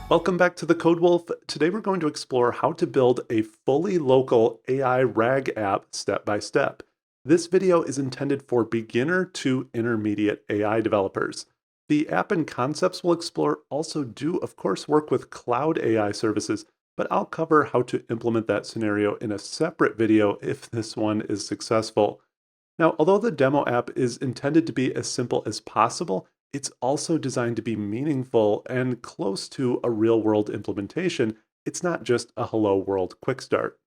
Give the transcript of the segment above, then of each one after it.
Welcome back to the Code Wolf. Today we're going to explore how to build a fully local AI RAG app step by step. This video is intended for beginner to intermediate AI developers. The app and concepts we'll explore also do, of course, work with cloud AI services, but I'll cover how to implement that scenario in a separate video if this one is successful. Now, although the demo app is intended to be as simple as possible, it's also designed to be meaningful and close to a real-world implementation. It's not just a hello world quick start.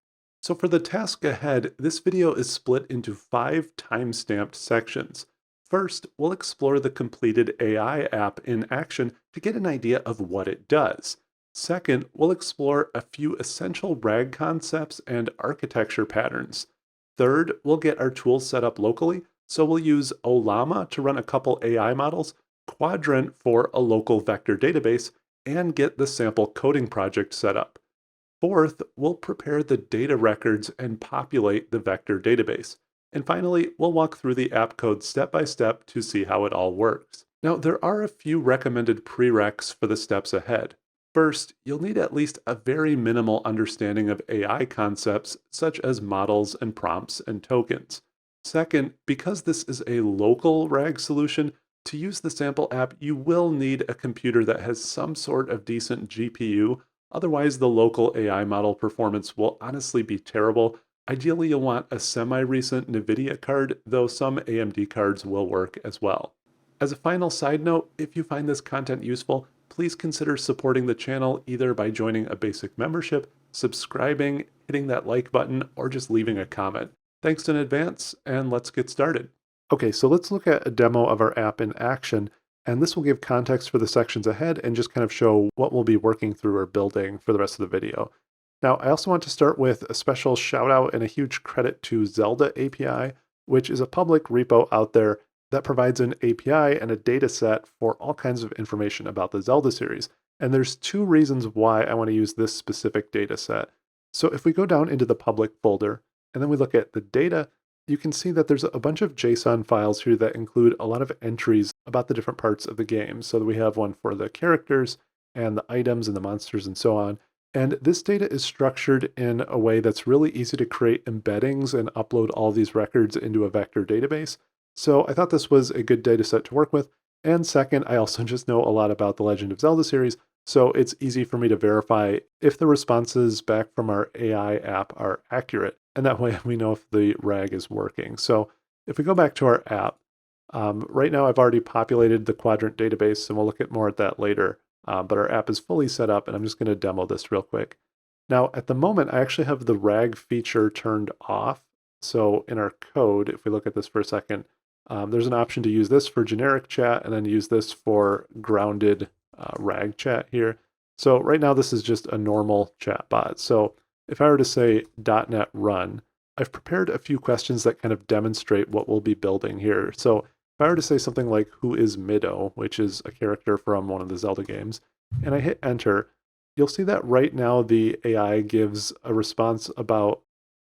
So for the task ahead, this video is split into 5 time-stamped sections. First, we'll explore the completed AI app in action to get an idea of what it does. Second, we'll explore a few essential RAG concepts and architecture patterns. Third, we'll get our tools set up locally, so we'll use Ollama to run a couple AI models, Qdrant for a local vector database, and get the sample coding project set up. Fourth, we'll prepare the data records and populate the vector database. And finally, we'll walk through the app code step by step to see how it all works. Now, there are a few recommended prereqs for the steps ahead. First, you'll need at least a very minimal understanding of AI concepts such as models and prompts and tokens. Second, because this is a local RAG solution, to use the sample app, you will need a computer that has some sort of decent GPU. Otherwise, the local AI model performance will honestly be terrible. Ideally, you'll want a semi-recent NVIDIA card, though some AMD cards will work as well. As a final side note, if you find this content useful, please consider supporting the channel either by joining a basic membership, subscribing, hitting that like button, or just leaving a comment. Thanks in advance, and let's get started. Okay, so let's look at a demo of our app in action, and this will give context for the sections ahead and just kind of show what we'll be working through or building for the rest of the video. Now, I also want to start with a special shout out and a huge credit to Zelda API, which is a public repo out there that provides an API and a data set for all kinds of information about the Zelda series. And there's 2 reasons why I want to use this specific data set. So if we go down into the public folder, and then we look at the data, you can see that there's a bunch of JSON files here that include a lot of entries about the different parts of the game. So that we have one for the characters and the items and the monsters and so on. And this data is structured in a way that's really easy to create embeddings and upload all these records into a vector database. So I thought this was a good data set to work with. And second, I also just know a lot about the Legend of Zelda series, so it's easy for me to verify if the responses back from our AI app are accurate. And that way we know if the RAG is working. So if we go back to our app, right now I've already populated the Qdrant database, and we'll look at more at that later. But our app is fully set up, and I'm just going to demo this real quick. Now, at the moment, I actually have the RAG feature turned off. So in our code, if we look at this for a second, there's an option to use this for generic chat and then use this for grounded RAG chat here. So right now, this is just a normal chat bot. So if I were to say .NET run, I've prepared a few questions that kind of demonstrate what we'll be building here. So if I were to say something like, who is Mido, which is a character from one of the Zelda games, and I hit enter, you'll see that right now the AI gives a response about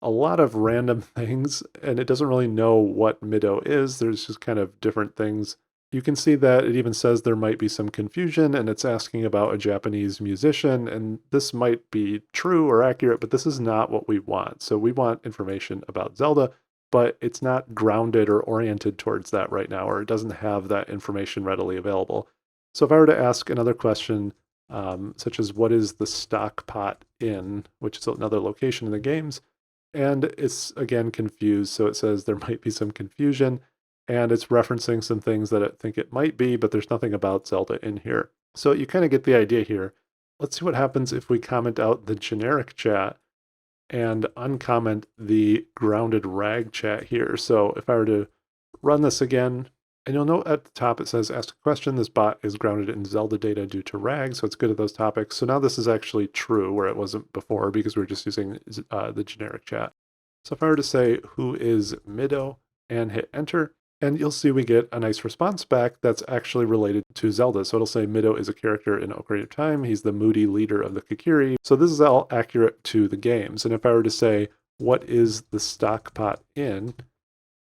a lot of random things, and it doesn't really know what Mido is. There's just kind of different things. You can see that it even says there might be some confusion, and it's asking about a Japanese musician, and this might be true or accurate, but this is not what we want. So we want information about Zelda, but it's not grounded or oriented towards that right now, or it doesn't have that information readily available. So if I were to ask another question, such as what is the stock pot in, which is another location in the games, and it's again confused, so it says there might be some confusion, and it's referencing some things that I think it might be, but there's nothing about Zelda in here. So you kind of get the idea here. Let's see what happens if we comment out the generic chat and uncomment the grounded RAG chat here. So if I were to run this again, and you'll note at the top it says ask a question. This bot is grounded in Zelda data due to RAG, so it's good at those topics. So now this is actually true where it wasn't before because we were just using the generic chat. So if I were to say who is Mido and hit enter, and you'll see we get a nice response back that's actually related to Zelda. So it'll say Mido is a character in Ocarina of Time. He's the moody leader of the Kokiri. So this is all accurate to the games. And if I were to say, what is the stock pot in?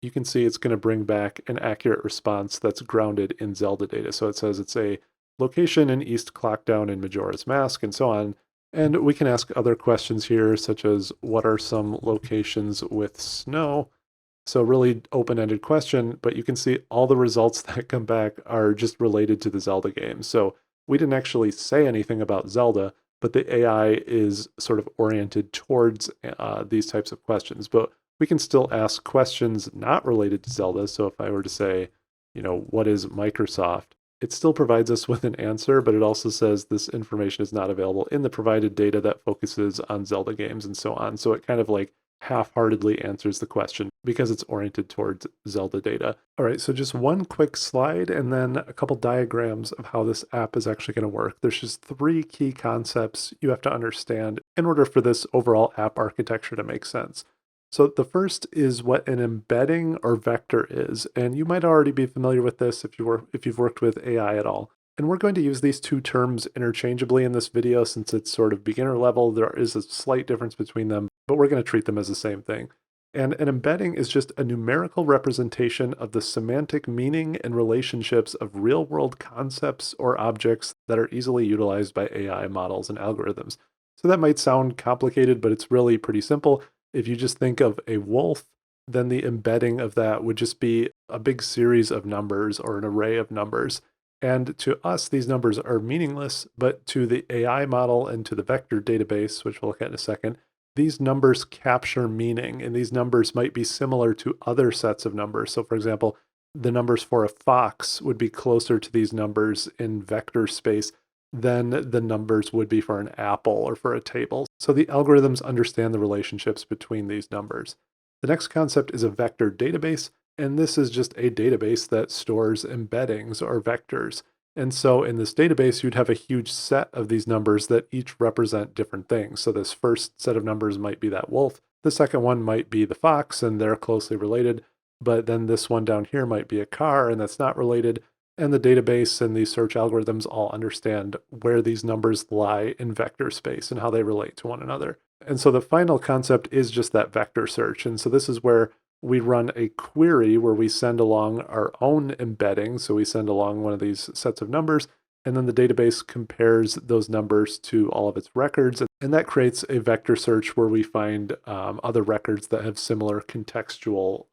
You can see it's going to bring back an accurate response that's grounded in Zelda data. So it says it's a location in East Clockdown in Majora's Mask, and so on. And we can ask other questions here, such as what are some locations with snow? So really open-ended question, but you can see all the results that come back are just related to the Zelda game. So we didn't actually say anything about Zelda, but the AI is sort of oriented towards these types of questions. But we can still ask questions not related to Zelda. So if I were to say, what is Microsoft? It still provides us with an answer, but it also says this information is not available in the provided data that focuses on Zelda games and so on. So it kind of like half-heartedly answers the question because it's oriented towards Zelda data. All right, so just one quick slide and then a couple diagrams of how this app is actually going to work. There's just three key concepts you have to understand in order for this overall app architecture to make sense. So the first is what an embedding or vector is, and you might already be familiar with this if you've worked with AI at all. And we're going to use these two terms interchangeably in this video since it's sort of beginner level. There is a slight difference between them, but we're going to treat them as the same thing. And an embedding is just a numerical representation of the semantic meaning and relationships of real-world concepts or objects that are easily utilized by AI models and algorithms. So that might sound complicated, but it's really pretty simple. If you just think of a wolf, then the embedding of that would just be a big series of numbers or an array of numbers. And to us, these numbers are meaningless, but to the AI model and to the vector database, which we'll look at in a second, these numbers capture meaning, and these numbers might be similar to other sets of numbers. So for example, the numbers for a fox would be closer to these numbers in vector space than the numbers would be for an apple or for a table. So the algorithms understand the relationships between these numbers. The next concept is a vector database, and this is just a database that stores embeddings or vectors. And so in this database, you'd have a huge set of these numbers that each represent different things. So this first set of numbers might be that wolf. The second one might be the fox, and they're closely related. But then this one down here might be a car, and that's not related. And the database and these search algorithms all understand where these numbers lie in vector space and how they relate to one another. And so the final concept is just that vector search. And so this is where we run a query where we send along our own embedding. So we send along one of these sets of numbers, and then the database compares those numbers to all of its records. And that creates a vector search where we find other records that have similar contextual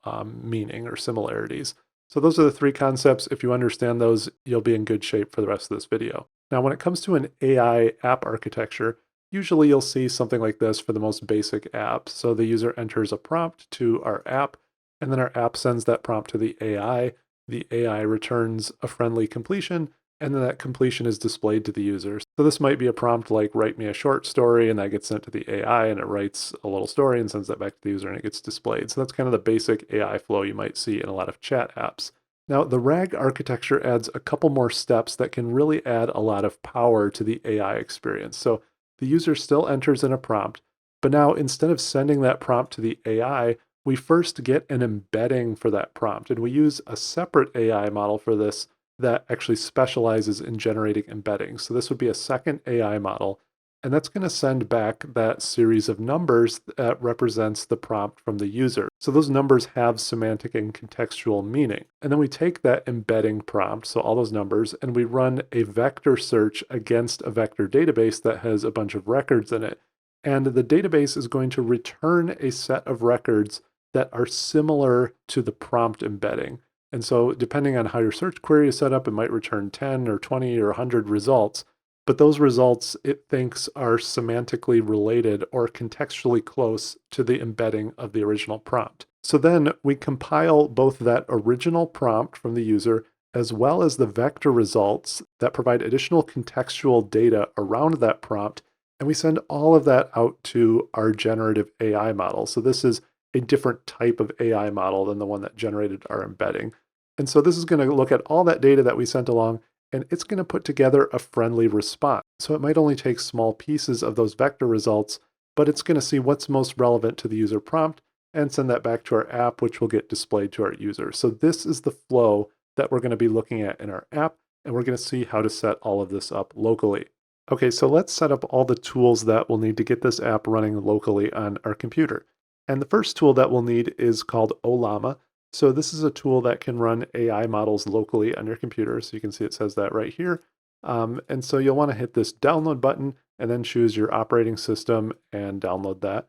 meaning or similarities. So those are the three concepts. If you understand those, you'll be in good shape for the rest of this video. Now, when it comes to an AI app architecture, usually you'll see something like this for the most basic apps. So the user enters a prompt to our app, and then our app sends that prompt to the AI. The AI returns a friendly completion, and then that completion is displayed to the user. So this might be a prompt like write me a short story, and that gets sent to the AI, and it writes a little story and sends that back to the user, and it gets displayed. So that's kind of the basic AI flow you might see in a lot of chat apps. Now, the RAG architecture adds a couple more steps that can really add a lot of power to the AI experience. So the user still enters in a prompt, but now instead of sending that prompt to the AI, we first get an embedding for that prompt. And we use a separate AI model for this that actually specializes in generating embeddings. So this would be a second AI model, and that's going to send back that series of numbers that represents the prompt from the user. So those numbers have semantic and contextual meaning. And then we take that embedding prompt, so all those numbers, and we run a vector search against a vector database that has a bunch of records in it. And the database is going to return a set of records that are similar to the prompt embedding. And so depending on how your search query is set up, it might return 10 or 20 or 100 results. But those results, it thinks, are semantically related or contextually close to the embedding of the original prompt. So then we compile both that original prompt from the user as well as the vector results that provide additional contextual data around that prompt, and we send all of that out to our generative AI model. So this is a different type of AI model than the one that generated our embedding. And so this is going to look at all that data that we sent along, and it's going to put together a friendly response. So it might only take small pieces of those vector results, but it's going to see what's most relevant to the user prompt and send that back to our app, which will get displayed to our user. So this is the flow that we're going to be looking at in our app, and we're going to see how to set all of this up locally. Okay, so let's set up all the tools that we'll need to get this app running locally on our computer. And the first tool that we'll need is called Ollama. So this is a tool that can run AI models locally on your computer. So you can see it says that right here. And so you'll want to hit this download button and then choose your operating system and download that.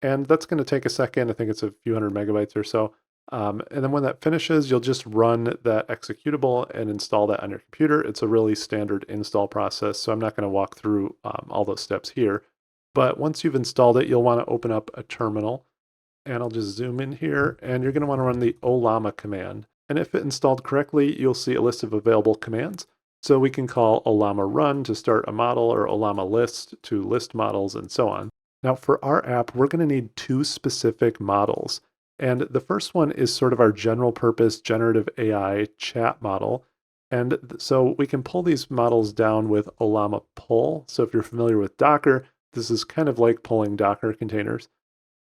And that's going to take a second. I think it's a few hundred megabytes or so. And then when that finishes, you'll just run that executable and install that on your computer. It's a really standard install process, so I'm not going to walk through all those steps here. But once you've installed it, you'll want to open up a terminal. And I'll just zoom in here, and you're going to want to run the Ollama command. And if it installed correctly, you'll see a list of available commands. So we can call Ollama run to start a model, or Ollama list to list models, and so on. Now for our app, we're going to need two specific models. And the first one is sort of our general purpose generative AI chat model. And so we can pull these models down with Ollama pull. So if you're familiar with Docker, this is kind of like pulling Docker containers.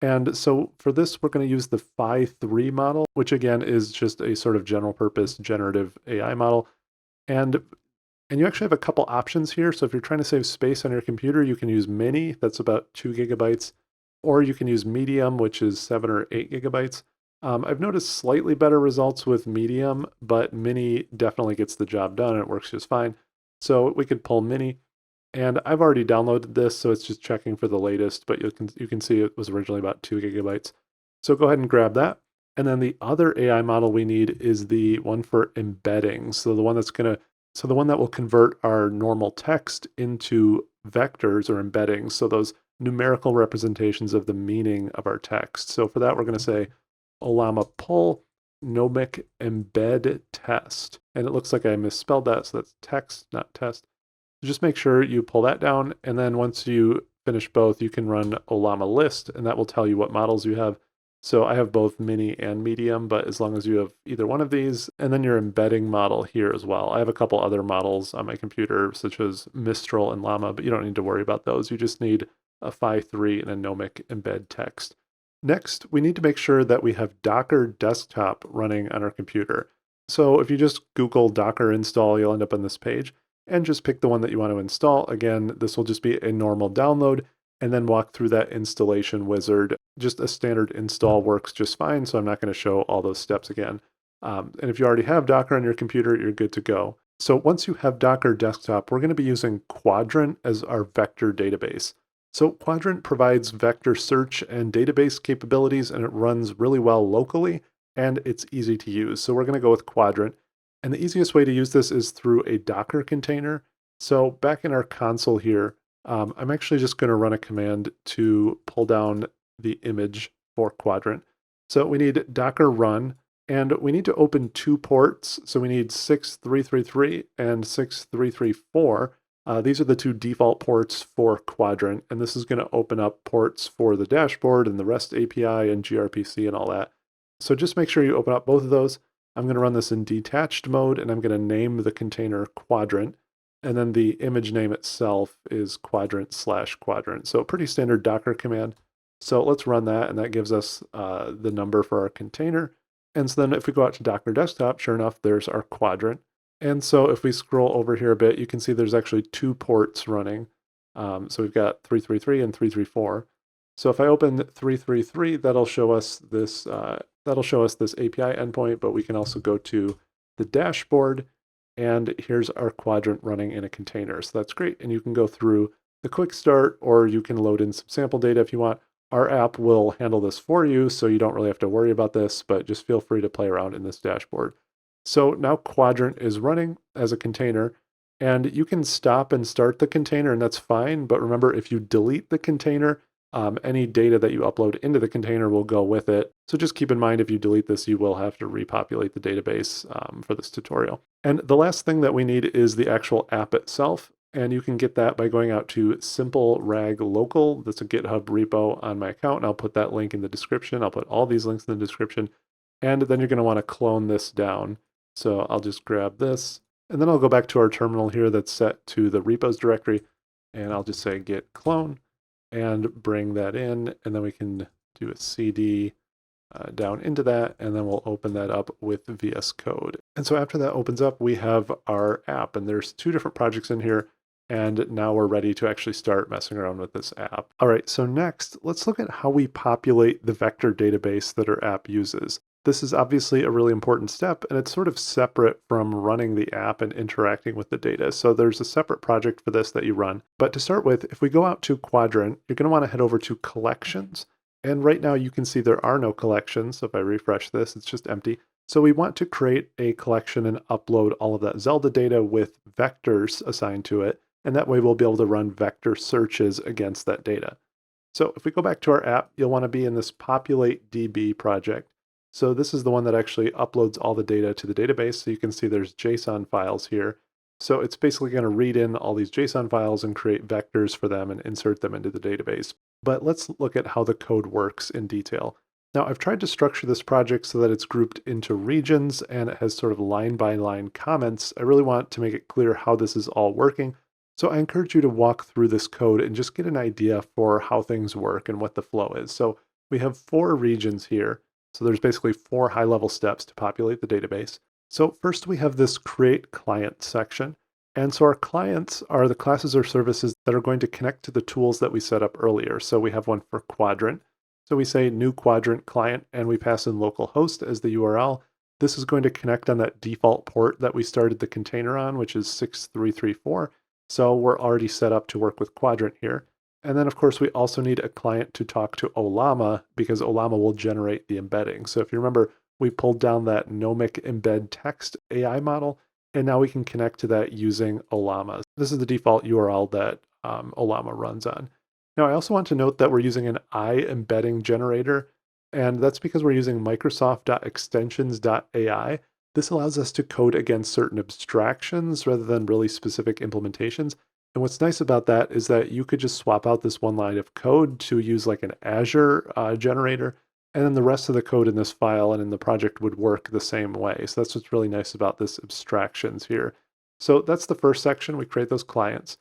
And so for this, we're going to use the Phi-3 model, which again is just a sort of general purpose generative AI model. And you actually have a couple options here. So if you're trying to save space on your computer, you can use Mini, that's about 2 gigabytes, or you can use Medium, which is 7 or 8 gigabytes. I've noticed slightly better results with Medium, but Mini definitely gets the job done and it works just fine. So we could pull Mini. And I've already downloaded this, so it's just checking for the latest, but you can see it was originally about 2 gigabytes. So go ahead and grab that. And then the other AI model we need is the one for embedding. So the one that will convert our normal text into vectors or embeddings. So those numerical representations of the meaning of our text. So for that, we're going to say Ollama pull nomic embed test. And it looks like I misspelled that, so that's text, not test. Just make sure you pull that down, and then once you finish both, you can run Ollama list, and that will tell you what models you have. So I have both mini and medium, but as long as you have either one of these, and then your embedding model here as well. I have a couple other models on my computer, such as Mistral and Llama, but you don't need to worry about those. You just need a Phi-3 and a nomic embed text. Next, we need to make sure that we have Docker desktop running on our computer. So if you just Google Docker install, you'll end up on this page. And just pick the one that you want to install. Again, this will just be a normal download and then walk through that installation wizard. Just a standard install works just fine, so I'm not going to show all those steps again. And if you already have Docker on your computer, you're good to go. So once you have Docker desktop, we're going to be using Qdrant as our vector database. So Qdrant provides vector search and database capabilities, and it runs really well locally, and it's easy to use. So we're going to go with Qdrant. And the easiest way to use this is through a Docker container. So back in our console here, I'm actually just going to run a command to pull down the image for Qdrant. So we need Docker run, and we need to open two ports. So we need 6333 and 6334. These are the two default ports for Qdrant, and this is going to open up ports for the dashboard and the REST API and gRPC and all that. So just make sure you open up both of those. I'm going to run this in detached mode, and I'm going to name the container Qdrant, and then the image name itself is Qdrant/Qdrant. So pretty standard Docker command. So let's run that, and that gives us the number for our container. And so then if we go out to Docker Desktop, sure enough, there's our Qdrant. And so if we scroll over here a bit, you can see there's actually two ports running. So we've got 333 and 334. So if I open 333, that'll show us this API endpoint, but we can also go to the dashboard, and here's our Qdrant running in a container. So that's great. And you can go through the quick start, or you can load in some sample data if you want. Our app will handle this for you, so you don't really have to worry about this, but just feel free to play around in this dashboard. So now Qdrant is running as a container, and you can stop and start the container, and that's fine. But remember, if you delete the container, any data that you upload into the container will go with it. So just keep in mind, if you delete this, you will have to repopulate the database for this tutorial. And the last thing that we need is the actual app itself. And you can get that by going out to simple rag local. That's a GitHub repo on my account, and I'll put that link in the description. I'll put all these links in the description. And then you're going to want to clone this down. So I'll just grab this, and then I'll go back to our terminal here that's set to the repos directory, and I'll just say git clone and bring that in, and then we can do a CD down into that, and then we'll open that up with VS Code. And so after that opens up, we have our app, and there's two different projects in here, and now we're ready to actually start messing around with this app. All right, so next, let's look at how we populate the vector database that our app uses. This is obviously a really important step, and it's sort of separate from running the app and interacting with the data. So there's a separate project for this that you run. But to start with, if we go out to Qdrant, you're going to want to head over to Collections. And right now you can see there are no collections. So if I refresh this, it's just empty. So we want to create a collection and upload all of that Zelda data with vectors assigned to it. And that way we'll be able to run vector searches against that data. So if we go back to our app, you'll want to be in this Populate DB project. So this is the one that actually uploads all the data to the database. So you can see there's JSON files here. So it's basically going to read in all these JSON files and create vectors for them and insert them into the database. But let's look at how the code works in detail. Now, I've tried to structure this project so that it's grouped into regions and it has sort of line by line comments. I really want to make it clear how this is all working. So I encourage you to walk through this code and just get an idea for how things work and what the flow is. So we have 4 regions here. So there's basically 4 high-level steps to populate the database. So first we have this create client section. And so our clients are the classes or services that are going to connect to the tools that we set up earlier. So we have one for Qdrant. So we say new Qdrant client and we pass in localhost as the URL. This is going to connect on that default port that we started the container on, which is 6334. So we're already set up to work with Qdrant here. And then, of course, we also need a client to talk to Ollama because Ollama will generate the embedding. So if you remember, we pulled down that Nomic embed text AI model, and now we can connect to that using Ollama. This is the default URL that Ollama runs on. Now, I also want to note that we're using an I embedding generator, and that's because we're using Microsoft.Extensions.AI. This allows us to code against certain abstractions rather than really specific implementations. And what's nice about that is that you could just swap out this one line of code to use like an Azure generator, and then the rest of the code in this file and in the project would work the same way. So that's what's really nice about this abstractions here. So that's the first section. We create those clients.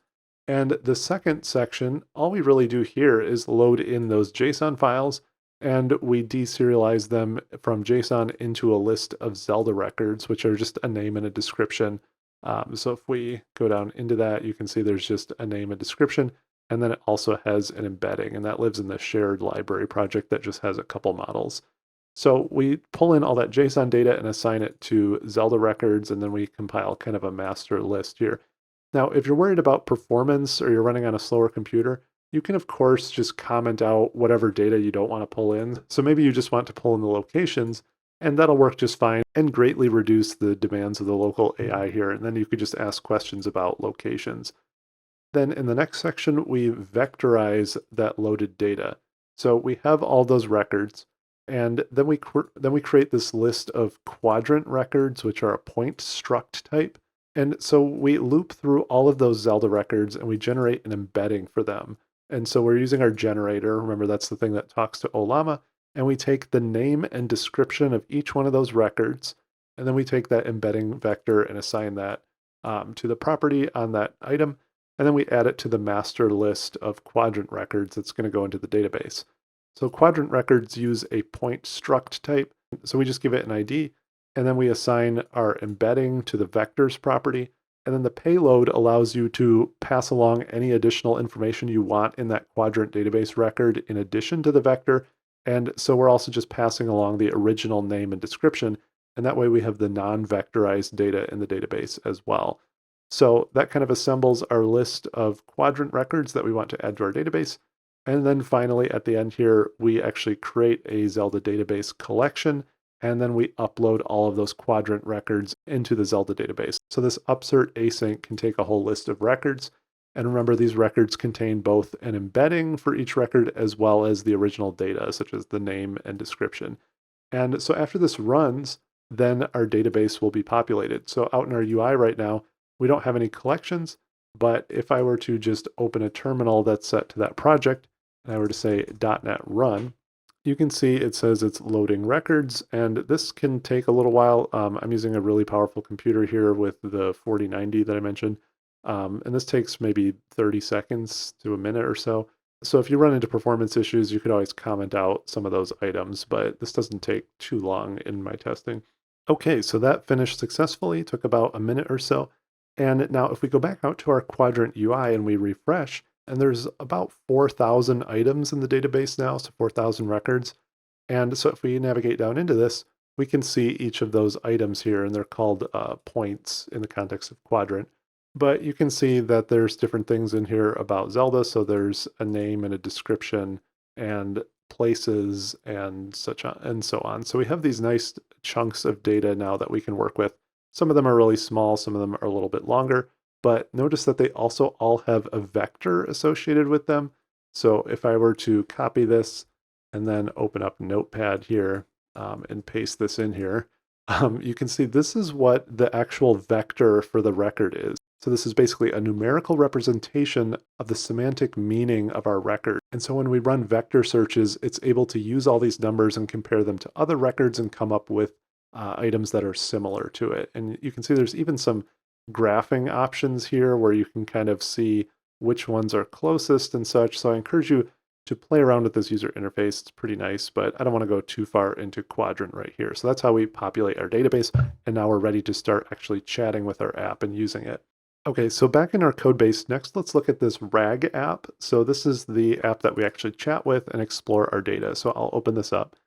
And the second section, all we really do here is load in those JSON files, and we deserialize them from JSON into a list of Zelda records, which are just a name and a description. So if we go down into that, you can see there's just a name and description, and then it also has an embedding, and that lives in the shared library project that just has a couple models. So we pull in all that JSON data and assign it to Zelda records, and then we compile kind of a master list here. Now, if you're worried about performance or you're running on a slower computer, you can, of course, just comment out whatever data you don't want to pull in. So maybe you just want to pull in the locations, and that'll work just fine and greatly reduce the demands of the local AI here. And then you could just ask questions about locations. Then in the next section, we vectorize that loaded data. So we have all those records, and then we create this list of Qdrant records, which are a point struct type. And so we loop through all of those Zelda records and we generate an embedding for them. And so we're using our generator. Remember, that's the thing that talks to Ollama. And we take the name and description of each one of those records. And then we take that embedding vector and assign that to the property on that item. And then we add it to the master list of Qdrant records that's going to go into the database. So Qdrant records use a point struct type. So we just give it an ID. And then we assign our embedding to the vectors property. And then the payload allows you to pass along any additional information you want in that Qdrant database record in addition to the vector. And so we're also just passing along the original name and description. And that way we have the non-vectorized data in the database as well. So that kind of assembles our list of Qdrant records that we want to add to our database. And then finally, at the end here, we actually create a Zelda database collection. And then we upload all of those Qdrant records into the Zelda database. So this upsert async can take a whole list of records. And remember, these records contain both an embedding for each record as well as the original data, such as the name and description. And so after this runs, then our database will be populated. So out in our UI right now, we don't have any collections, but if I were to just open a terminal that's set to that project, and I were to say .NET run, you can see it says it's loading records, and this can take a little while. I'm using a really powerful computer here with the 4090 that I mentioned, and this takes maybe 30 seconds to a minute or so. So if you run into performance issues, you could always comment out some of those items, but this doesn't take too long in my testing. Okay, so that finished successfully, took about a minute or so. And now if we go back out to our Qdrant UI and we refresh, and there's about 4,000 items in the database now, so 4,000 records. And so if we navigate down into this, we can see each of those items here, and they're called points in the context of Qdrant. But you can see that there's different things in here about Zelda. So there's a name and a description and places and such on and so on. So we have these nice chunks of data now that we can work with. Some of them are really small, some of them are a little bit longer, but notice that they also all have a vector associated with them. So if I were to copy this and then open up Notepad here and paste this in here, you can see this is what the actual vector for the record is. So this is basically a numerical representation of the semantic meaning of our record. And so when we run vector searches, it's able to use all these numbers and compare them to other records and come up with items that are similar to it. And you can see there's even some graphing options here where you can kind of see which ones are closest and such. So I encourage you to play around with this user interface. It's pretty nice, but I don't want to go too far into Qdrant right here. So that's how we populate our database. And now we're ready to start actually chatting with our app and using it. Okay, so back in our code base, next let's look at this RAG app. So this is the app that we actually chat with and explore our data. So I'll open this up.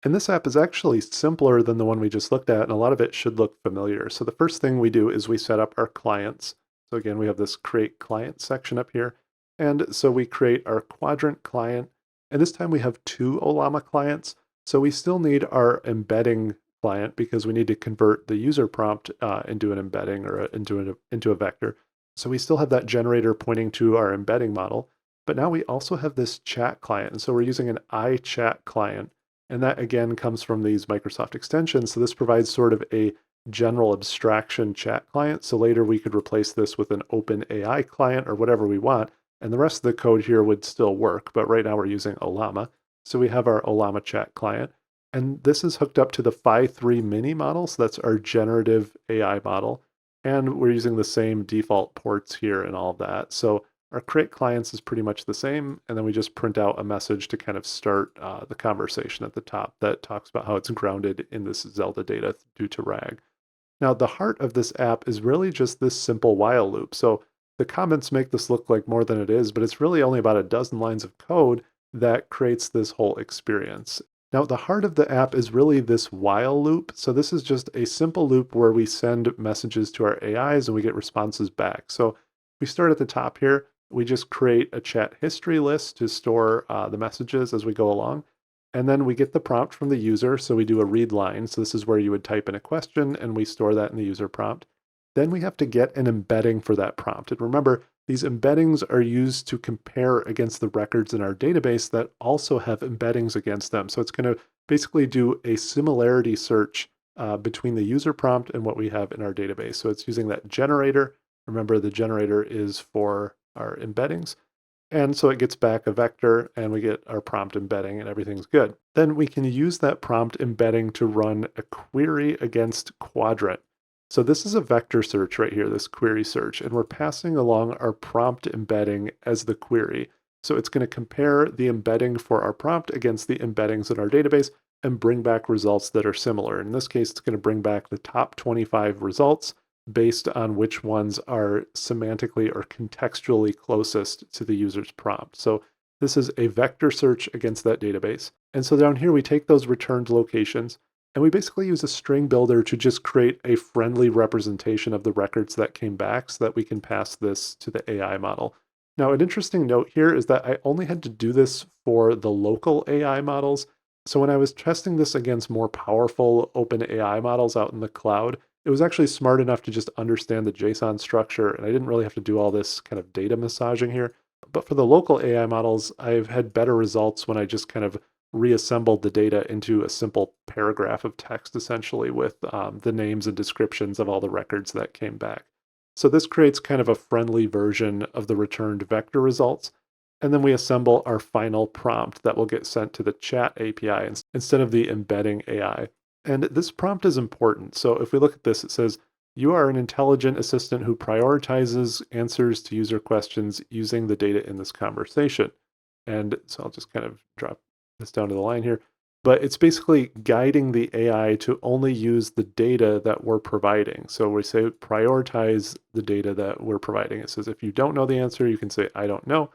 And this app is actually simpler than the one we just looked at, and a lot of it should look familiar. So the first thing we do is we set up our clients. So again, we have this create client section up here. And so we create our Qdrant client. And this time we have two Ollama clients. So we still need our embedding client because we need to convert the user prompt into an embedding or into a vector. So we still have that generator pointing to our embedding model. But now we also have this chat client. And so we're using an iChat client. And that again comes from these Microsoft extensions. So this provides sort of a general abstraction chat client. So later we could replace this with an open AI client or whatever we want. And the rest of the code here would still work. But right now we're using Ollama. So we have our Ollama chat client. And this is hooked up to the Phi-3 mini model. So that's our generative AI model. And we're using the same default ports here and all of that. So our create clients is pretty much the same, and then we just print out a message to kind of start the conversation at the top that talks about how it's grounded in this Zelda data due to RAG. Now, the heart of this app is really just this simple while loop. So the comments make this look like more than it is, but it's really only about a dozen lines of code that creates this whole experience. Now, the heart of the app is really this while loop. So this is just a simple loop where we send messages to our AIs and we get responses back. So we start at the top here. We just create a chat history list to store the messages as we go along. And then we get the prompt from the user. So we do a read line. So this is where you would type in a question and we store that in the user prompt. Then we have to get an embedding for that prompt. And remember, these embeddings are used to compare against the records in our database that also have embeddings against them. So it's going to basically do a similarity search between the user prompt and what we have in our database. So it's using that generator. Remember, the generator is for our embeddings. And so it gets back a vector and we get our prompt embedding and everything's good. Then we can use that prompt embedding to run a query against Qdrant. So this is a vector search right here, this query search, and we're passing along our prompt embedding as the query. So it's going to compare the embedding for our prompt against the embeddings in our database and bring back results that are similar. In this case, it's going to bring back the top 25 results based on which ones are semantically or contextually closest to the user's prompt. So this is a vector search against that database. And so down here, we take those returned locations and we basically use a string builder to just create a friendly representation of the records that came back so that we can pass this to the AI model. Now, an interesting note here is that I only had to do this for the local AI models. So when I was testing this against more powerful open AI models out in the cloud, it was actually smart enough to just understand the JSON structure, and I didn't really have to do all this kind of data massaging here. But for the local AI models, I've had better results when I just kind of reassembled the data into a simple paragraph of text, essentially, with the names and descriptions of all the records that came back. So this creates kind of a friendly version of the returned vector results. And then we assemble our final prompt that will get sent to the chat API instead of the embedding AI. And this prompt is important. So if we look at this, it says, you are an intelligent assistant who prioritizes answers to user questions using the data in this conversation. And so I'll just kind of drop this down to the line here. But it's basically guiding the AI to only use the data that we're providing. So we say prioritize the data that we're providing. It says if you don't know the answer, you can say I don't know.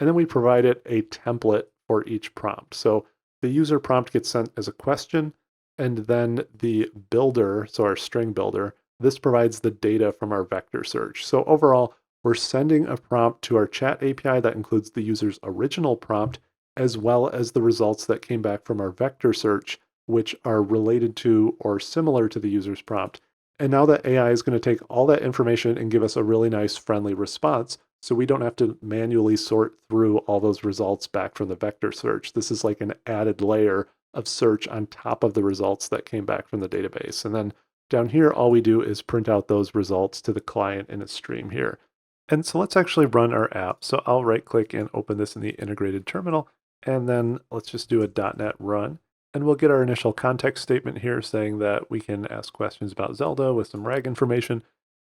And then we provide it a template for each prompt. So the user prompt gets sent as a question. And then the builder, so our string builder, this provides the data from our vector search. So overall, we're sending a prompt to our chat API that includes the user's original prompt, as well as the results that came back from our vector search, which are related to or similar to the user's prompt. And now that AI is going to take all that information and give us a really nice, friendly response. So we don't have to manually sort through all those results back from the vector search. This is like an added layer of search on top of the results that came back from the database. And then down here, all we do is print out those results to the client in a stream here. And so let's actually run our app. So I'll right click and open this in the integrated terminal. And then let's just do a .NET run. And we'll get our initial context statement here saying that we can ask questions about Zelda with some RAG information.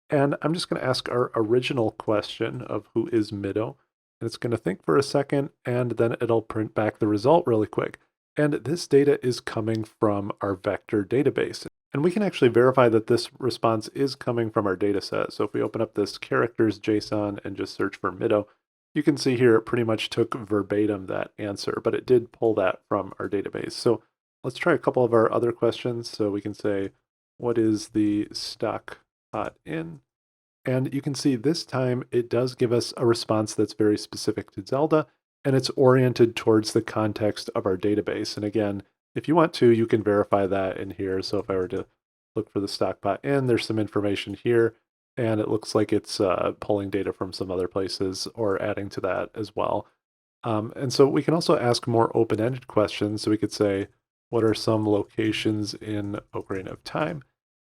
And I'm just going to ask our original question of who is Mido. And it's going to think for a second, and then it'll print back the result really quick. And this data is coming from our vector database. And we can actually verify that this response is coming from our data set. So if we open up this characters JSON and just search for Mido, you can see here it pretty much took verbatim that answer, but it did pull that from our database. So let's try a couple of our other questions. So we can say, what is the stock pot in? And you can see this time it does give us a response that's very specific to Zelda, and it's oriented towards the context of our database. And again, if you want to, you can verify that in here. So if I were to look for the stockpot in, there's some information here, and it looks like it's pulling data from some other places or adding to that as well. And so we can also ask more open-ended questions. So we could say, what are some locations in Ocarina of Time?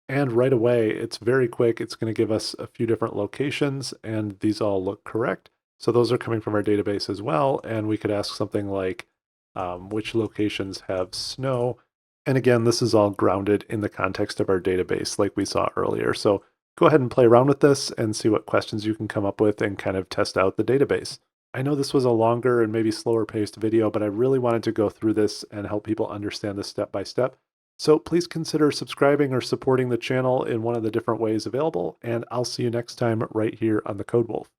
And right away, it's very quick. It's going to give us a few different locations, and these all look correct. So those are coming from our database as well. And we could ask something like, which locations have snow? And again, this is all grounded in the context of our database like we saw earlier. So go ahead and play around with this and see what questions you can come up with and kind of test out the database. I know this was a longer and maybe slower paced video, but I really wanted to go through this and help people understand this step by step. So please consider subscribing or supporting the channel in one of the different ways available, and I'll see you next time right here on the Code Wolf.